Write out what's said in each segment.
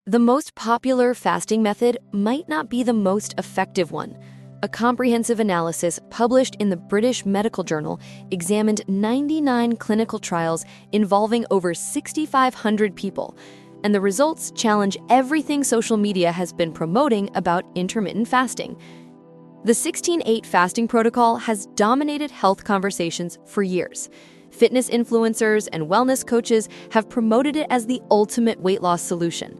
The most popular fasting method might not be the most effective one. A comprehensive analysis published in the British Medical Journal examined 99 clinical trials involving over 6,500 people, and the results challenge everything social media has been promoting about intermittent fasting. The 16-8 fasting protocol has dominated health conversations for years. Fitness influencers and wellness coaches have promoted it as the ultimate weight loss solution.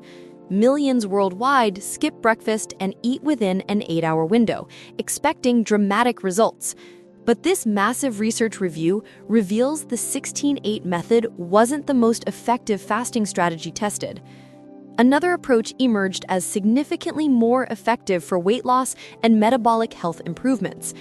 Millions worldwide skip breakfast and eat within an 8-hour window, expecting dramatic results. But this massive research review reveals the 16-8 method wasn't the most effective fasting strategy tested. Another approach emerged as significantly more effective for weight loss and metabolic health improvements.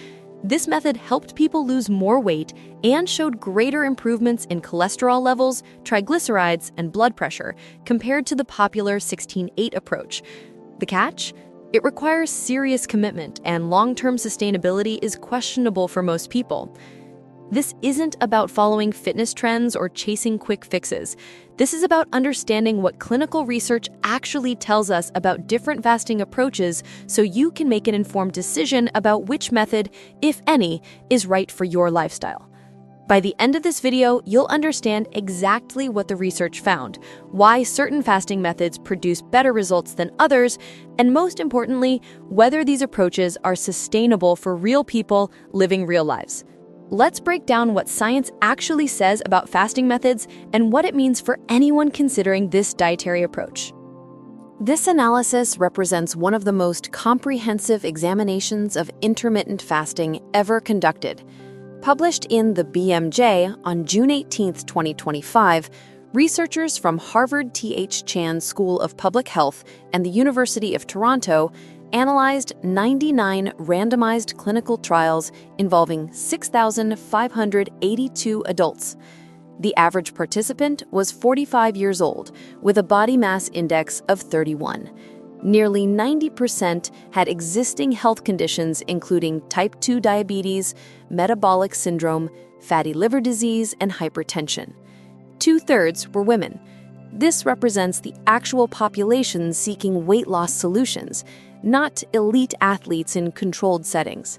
This method helped people lose more weight and showed greater improvements in cholesterol levels, triglycerides, and blood pressure compared to the popular 16-8 approach. The catch? It requires serious commitment, and long-term sustainability is questionable for most people. This isn't about following fitness trends or chasing quick fixes. This is about understanding what clinical research actually tells us about different fasting approaches so you can make an informed decision about which method, if any, is right for your lifestyle. By the end of this video, you'll understand exactly what the research found, why certain fasting methods produce better results than others, and most importantly, whether these approaches are sustainable for real people living real lives. Let's break down what science actually says about fasting methods and what it means for anyone considering this dietary approach. This analysis represents one of the most comprehensive examinations of intermittent fasting ever conducted. Published in the BMJ on June 18, 2025, researchers from Harvard T.H. Chan School of Public Health and the University of Toronto analyzed 99 randomized clinical trials involving 6,582 adults. The average participant was 45 years old, with a body mass index of 31. Nearly 90% had existing health conditions including type 2 diabetes, metabolic syndrome, fatty liver disease, and hypertension. 2/3 were women. This represents the actual population seeking weight loss solutions, not elite athletes in controlled settings.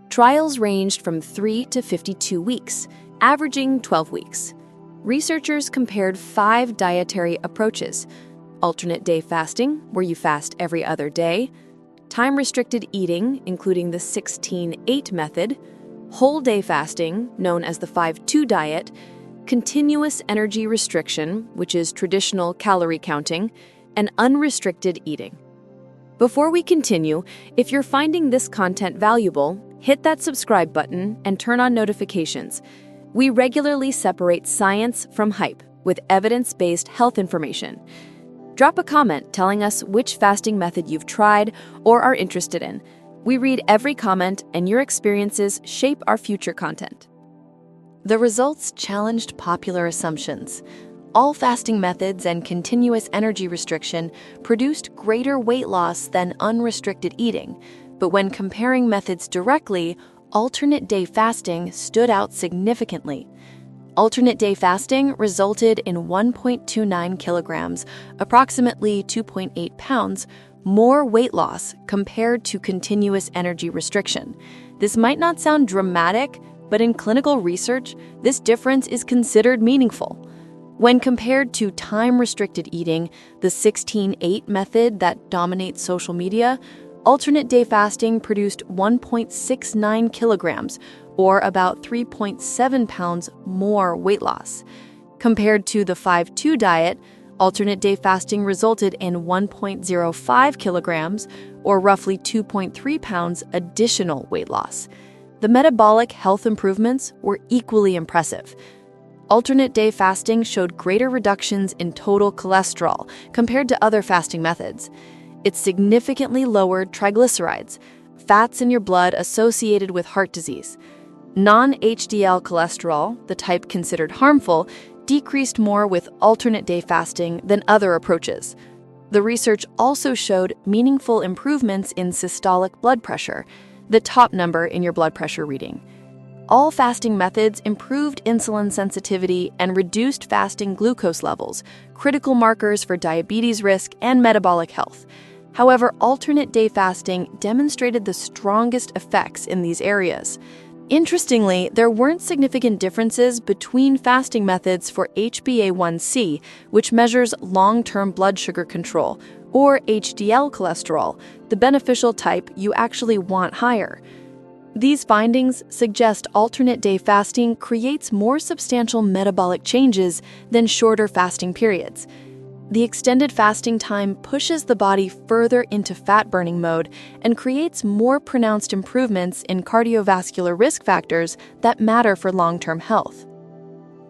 Trials ranged from 3 to 52 weeks, averaging 12 weeks. Researchers compared 5 dietary approaches: alternate day fasting, where you fast every other day; time-restricted eating, including the 16-8 method; whole day fasting, known as the 5-2 diet; continuous energy restriction, which is traditional calorie counting; and unrestricted eating. Before we continue, if you're finding this content valuable, hit that subscribe button and turn on notifications. We regularly separate science from hype with evidence-based health information. Drop a comment telling us which fasting method you've tried or are interested in. We read every comment, and your experiences shape our future content. The results challenged popular assumptions. All fasting methods and continuous energy restriction produced greater weight loss than unrestricted eating, but when comparing methods directly, alternate day fasting stood out significantly. Alternate day fasting resulted in 1.29 kilograms, approximately 2.8 pounds, more weight loss compared to continuous energy restriction. This might not sound dramatic, but in clinical research, this difference is considered meaningful. When compared to time-restricted eating, the 16-8 method that dominates social media, alternate day fasting produced 1.69 kilograms, or about 3.7 pounds more weight loss. Compared to the 5-2 diet, alternate day fasting resulted in 1.05 kilograms, or roughly 2.3 pounds additional weight loss. The metabolic health improvements were equally impressive. Alternate day fasting showed greater reductions in total cholesterol compared to other fasting methods. It significantly lowered triglycerides, fats in your blood associated with heart disease. Non-HDL cholesterol, the type considered harmful, decreased more with alternate day fasting than other approaches. The research also showed meaningful improvements in systolic blood pressure, the top number in your blood pressure reading. All fasting methods improved insulin sensitivity and reduced fasting glucose levels, critical markers for diabetes risk and metabolic health. However, alternate day fasting demonstrated the strongest effects in these areas. Interestingly, there weren't significant differences between fasting methods for HbA1c, which measures long-term blood sugar control, or HDL cholesterol, the beneficial type you actually want higher. These findings suggest alternate day fasting creates more substantial metabolic changes than shorter fasting periods. The extended fasting time pushes the body further into fat-burning mode and creates more pronounced improvements in cardiovascular risk factors that matter for long-term health.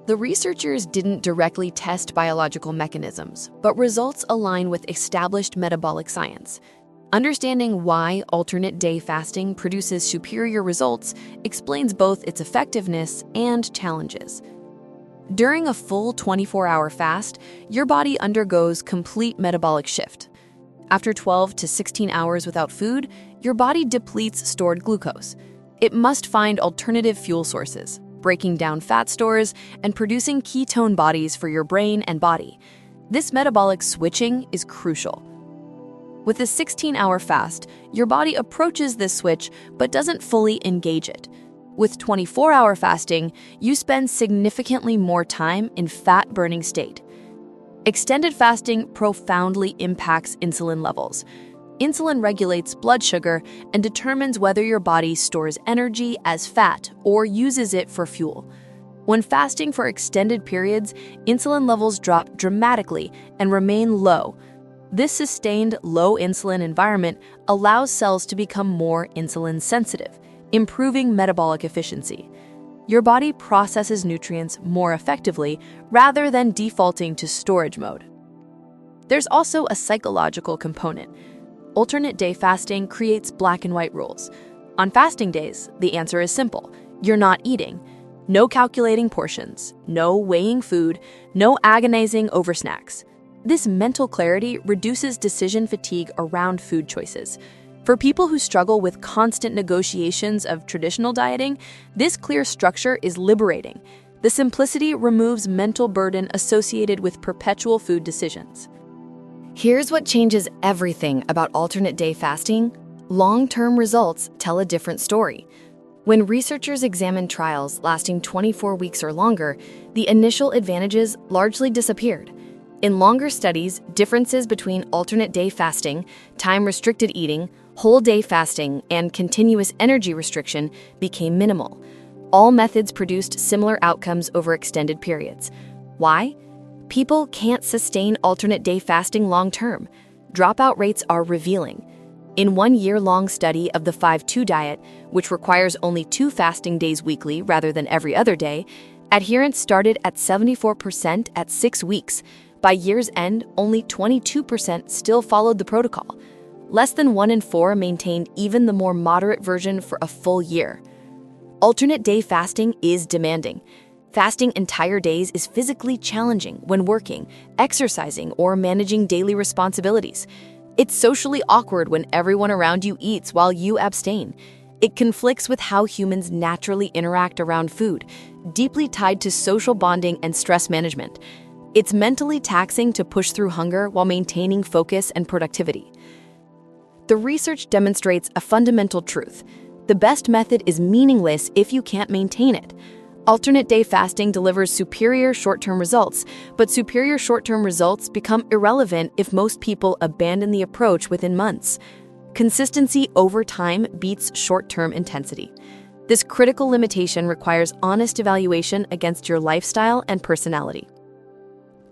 The researchers didn't directly test biological mechanisms, but results align with established metabolic science. Understanding why alternate day fasting produces superior results explains both its effectiveness and challenges. During a full 24-hour fast, your body undergoes complete metabolic shift. After 12 to 16 hours without food, your body depletes stored glucose. It must find alternative fuel sources, breaking down fat stores and producing ketone bodies for your brain and body. This metabolic switching is crucial. With a 16-hour fast, your body approaches this switch but doesn't fully engage it. With 24-hour fasting, you spend significantly more time in fat-burning state. Extended fasting profoundly impacts insulin levels. Insulin regulates blood sugar and determines whether your body stores energy as fat or uses it for fuel. When fasting for extended periods, insulin levels drop dramatically and remain low. This sustained low insulin environment allows cells to become more insulin sensitive, improving metabolic efficiency. Your body processes nutrients more effectively rather than defaulting to storage mode. There's also a psychological component. Alternate day fasting creates black and white rules. On fasting days, the answer is simple. You're not eating. No calculating portions, no weighing food, no agonizing over snacks. This mental clarity reduces decision fatigue around food choices. For people who struggle with constant negotiations of traditional dieting, this clear structure is liberating. The simplicity removes mental burden associated with perpetual food decisions. Here's what changes everything about alternate day fasting. Long-term results tell a different story. When researchers examined trials lasting 24 weeks or longer, the initial advantages largely disappeared. In longer studies, differences between alternate day fasting, time-restricted eating, whole day fasting, and continuous energy restriction became minimal. All methods produced similar outcomes over extended periods. Why? People can't sustain alternate day fasting long-term. Dropout rates are revealing. In one year-long study of the 5-2 diet, which requires only 2 fasting days weekly rather than every other day, adherence started at 74% at 6 weeks. By year's end, only 22% still followed the protocol. Less than 1 in 4 maintained even the more moderate version for a full year. Alternate day fasting is demanding. Fasting entire days is physically challenging when working, exercising, or managing daily responsibilities. It's socially awkward when everyone around you eats while you abstain. It conflicts with how humans naturally interact around food, deeply tied to social bonding and stress management. It's mentally taxing to push through hunger while maintaining focus and productivity. The research demonstrates a fundamental truth. The best method is meaningless if you can't maintain it. Alternate day fasting delivers superior short-term results, but superior short-term results become irrelevant if most people abandon the approach within months. Consistency over time beats short-term intensity. This critical limitation requires honest evaluation against your lifestyle and personality.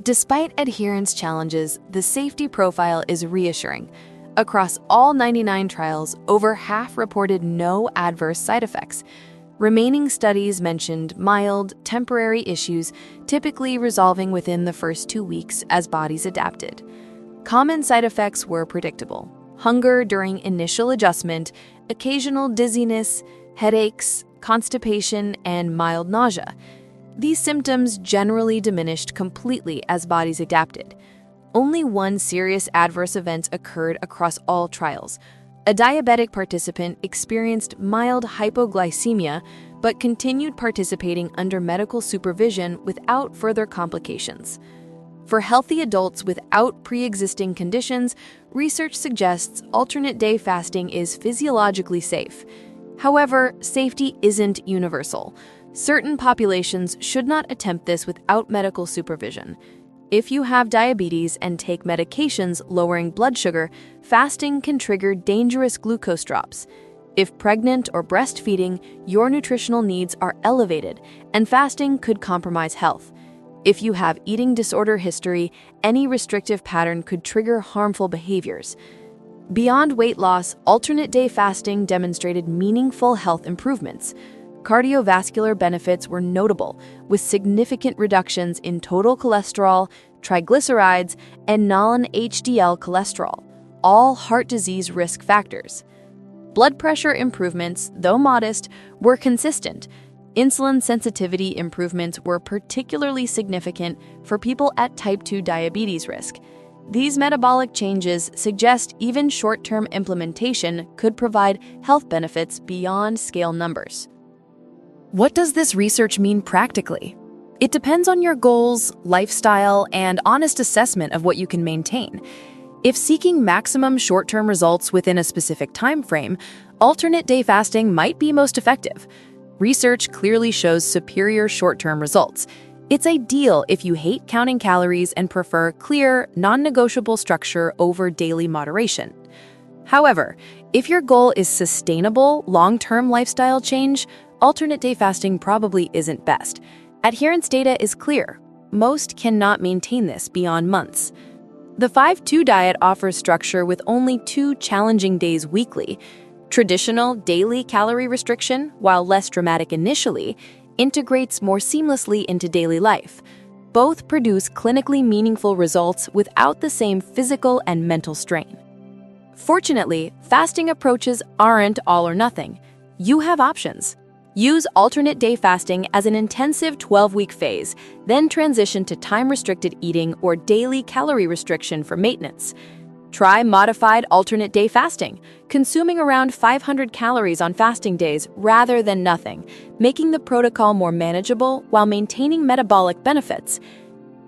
Despite adherence challenges, the safety profile is reassuring. Across all 99 trials, over half reported no adverse side effects. Remaining studies mentioned mild, temporary issues, typically resolving within the first 2 weeks as bodies adapted. Common side effects were predictable: hunger during initial adjustment, occasional dizziness, headaches, constipation, and mild nausea. These symptoms generally diminished completely as bodies adapted. Only one serious adverse event occurred across all trials: A diabetic participant experienced mild hypoglycemia but continued participating under medical supervision without further complications. For healthy adults without pre-existing conditions, research suggests alternate-day fasting is physiologically safe. However, safety isn't universal. Certain populations should not attempt this without medical supervision. If you have diabetes and take medications lowering blood sugar, fasting can trigger dangerous glucose drops. If pregnant or breastfeeding, your nutritional needs are elevated, and fasting could compromise health. If you have eating disorder history, any restrictive pattern could trigger harmful behaviors. Beyond weight loss, alternate-day fasting demonstrated meaningful health improvements. Cardiovascular benefits were notable, with significant reductions in total cholesterol, triglycerides, and non-HDL cholesterol, all heart disease risk factors. Blood pressure improvements, though modest, were consistent. Insulin sensitivity improvements were particularly significant for people at type 2 diabetes risk. These metabolic changes suggest even short-term implementation could provide health benefits beyond scale numbers. What does this research mean practically? It depends on your goals, lifestyle, and honest assessment of what you can maintain. If seeking maximum short-term results within a specific time frame, alternate-day fasting might be most effective. Research clearly shows superior short-term results. It's ideal if you hate counting calories and prefer clear, non-negotiable structure over daily moderation. However, if your goal is sustainable, long-term lifestyle change, alternate-day fasting probably isn't best. Adherence data is clear. Most cannot maintain this beyond months. The 5-2 diet offers structure with only 2 challenging days weekly. Traditional daily calorie restriction, while less dramatic initially, integrates more seamlessly into daily life. Both produce clinically meaningful results without the same physical and mental strain. Fortunately, fasting approaches aren't all or nothing. You have options. Use alternate-day fasting as an intensive 12-week phase, then transition to time-restricted eating or daily calorie restriction for maintenance. Try modified alternate-day fasting, consuming around 500 calories on fasting days rather than nothing, making the protocol more manageable while maintaining metabolic benefits.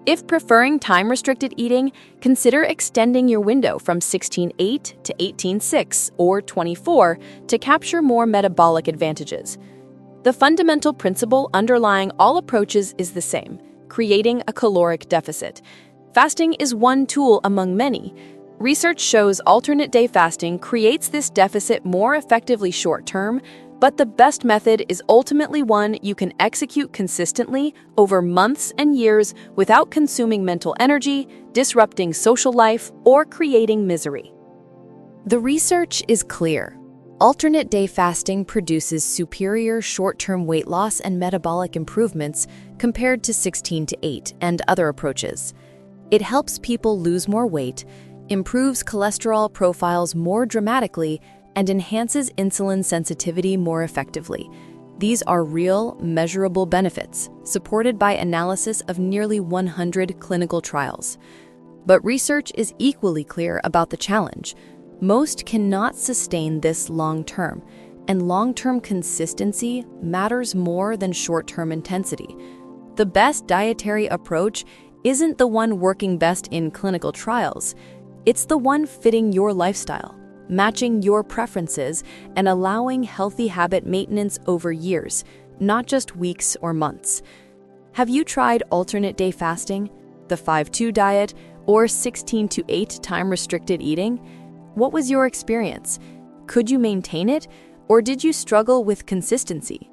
If preferring time-restricted eating, consider extending your window from 16:8 to 18:6 or 24 to capture more metabolic advantages. The fundamental principle underlying all approaches is the same: creating a caloric deficit. Fasting is one tool among many. Research shows alternate-day fasting creates this deficit more effectively short-term, but the best method is ultimately one you can execute consistently over months and years without consuming mental energy, disrupting social life, or creating misery. The research is clear. Alternate-day fasting produces superior short-term weight loss and metabolic improvements compared to 16-8 and other approaches. It helps people lose more weight, improves cholesterol profiles more dramatically, and enhances insulin sensitivity more effectively. These are real, measurable benefits, supported by analysis of nearly 100 clinical trials. But research is equally clear about the challenge. Most cannot sustain this long-term, and long-term consistency matters more than short-term intensity. The best dietary approach isn't the one working best in clinical trials. It's the one fitting your lifestyle, matching your preferences, and allowing healthy habit maintenance over years, not just weeks or months. Have you tried alternate-day fasting, the 5-2 diet, or 16-8 time-restricted eating? What was your experience? Could you maintain it, or did you struggle with consistency?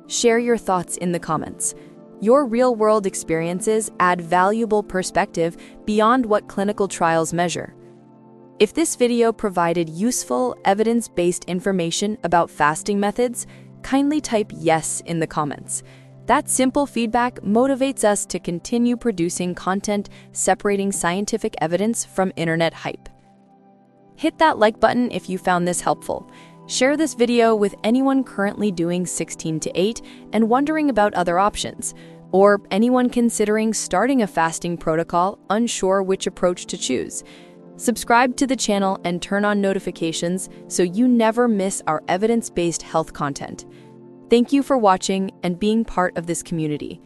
Share your thoughts in the comments. Your real-world experiences add valuable perspective beyond what clinical trials measure. If this video provided useful, evidence-based information about fasting methods, kindly type yes in the comments. That simple feedback motivates us to continue producing content separating scientific evidence from internet hype. Hit that like button if you found this helpful. Share this video with anyone currently doing 16-8 and wondering about other options, or anyone considering starting a fasting protocol unsure which approach to choose. Subscribe to the channel and turn on notifications so you never miss our evidence-based health content. Thank you for watching and being part of this community.